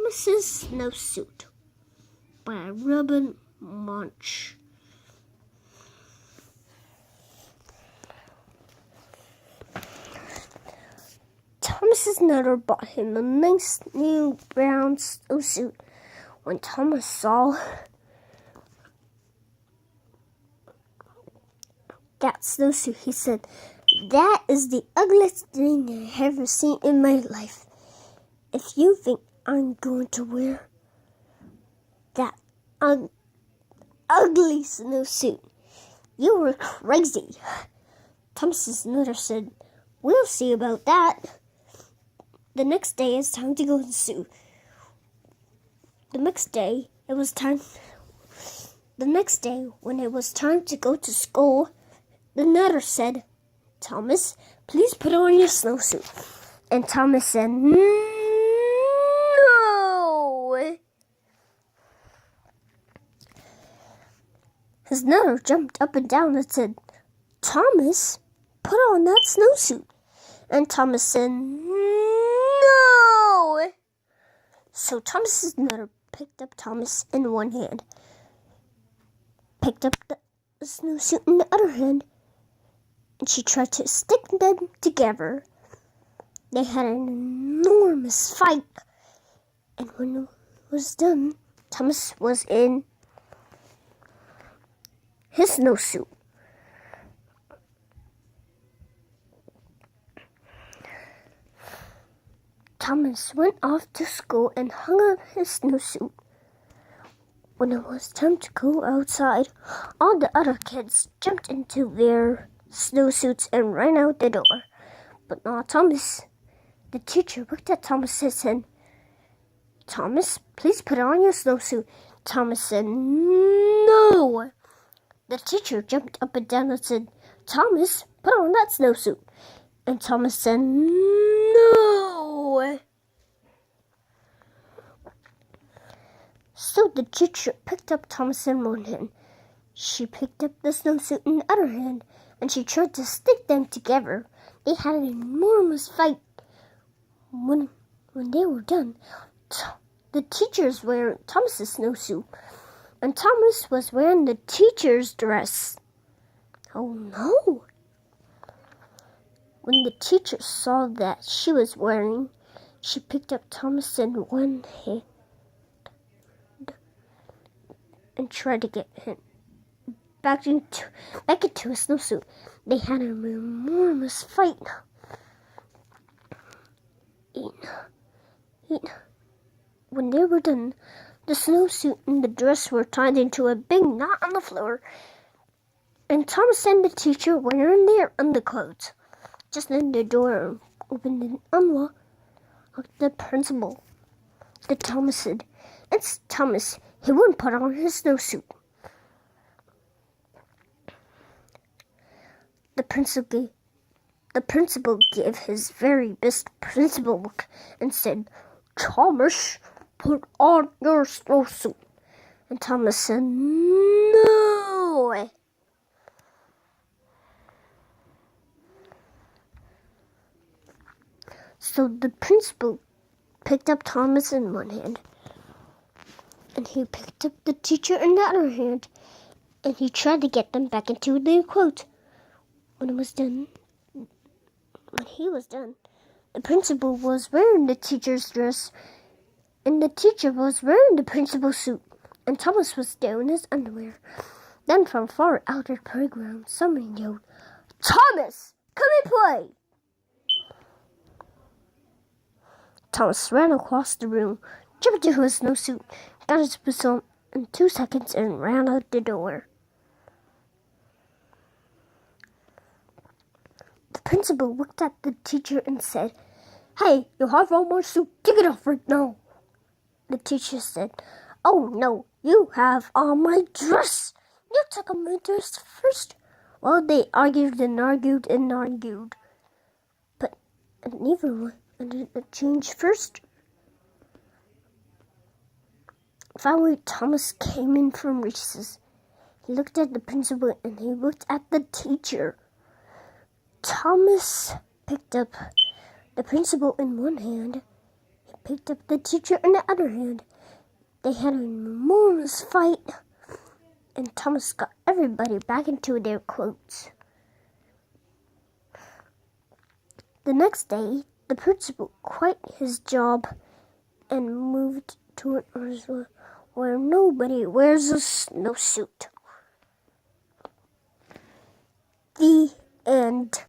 Thomas's Snowsuit by Robin Munch. Thomas's mother bought him a nice new brown snowsuit. When Thomas saw that snowsuit, he said, "That is the ugliest thing I've ever seen in my life. If you think I'm going to wear that ugly snowsuit, you were crazy." Thomas's mother said, "We'll see about that." The next day, it's time to go to school. The next day, when it was time to go to school, the mother said, "Thomas, please put on your snowsuit." And Thomas said, "No." His mother jumped up and down and said, "Thomas, put on that snowsuit." And Thomas said, "No." So Thomas's mother picked up Thomas in one hand, picked up the snowsuit in the other hand, and she tried to stick them together. They had an enormous fight, and when it was done, Thomas was in his snowsuit. Thomas went off to school and hung on his snowsuit. When it was time to go outside, all the other kids jumped into their snowsuits and ran out the door. But not Thomas. The teacher looked at Thomas and said, "Thomas, please put on your snowsuit." Thomas said, "No." The teacher jumped up and down and said, "Thomas, put on that snowsuit." And Thomas said, "No." So the teacher picked up Thomas in one hand. She picked up the snowsuit in the other hand, and she tried to stick them together. They had an enormous fight. When they were done, the teacher's wearing Thomas's snowsuit, and Thomas was wearing the teacher's dress. Oh no! When the teacher saw that she was wearing, she picked up Thomas in one hand and tried to get him back into a snowsuit. They had an enormous fight. When they were done, the snowsuit and the dress were tied into a big knot on the floor, and Thomas and the teacher were in their underclothes. Just then the door opened and unlocked. The principal. The Thomas said, "It's Thomas. He wouldn't put on his snowsuit." The principal gave his very best principal look and said, "Thomas, put on your snowsuit." And Thomas said, "No." So the principal picked up Thomas in one hand, and he picked up the teacher in the other hand, and he tried to get them back into their clothes. When he was done, the principal was wearing the teacher's dress, and the teacher was wearing the principal's suit, and Thomas was down in his underwear. Then from far out of the playground, someone yelled, "Thomas, come and play!" Thomas ran across the room, jumped into his snowsuit, got his boots on in 2 seconds, and ran out the door. The principal looked at the teacher and said, "Hey, you have all my suit. Take it off right now." The teacher said, "Oh no, you have all my dress. You took off my dress first." Well, they argued and argued and argued, but neither one did a change first. Finally, Thomas came in from recess. He looked at the principal and he looked at the teacher. Thomas picked up the principal in one hand. He picked up the teacher in the other hand. They had an enormous fight, and Thomas got everybody back into their clothes. The next day, the principal quit his job and moved to an area where nobody wears a snowsuit. The end.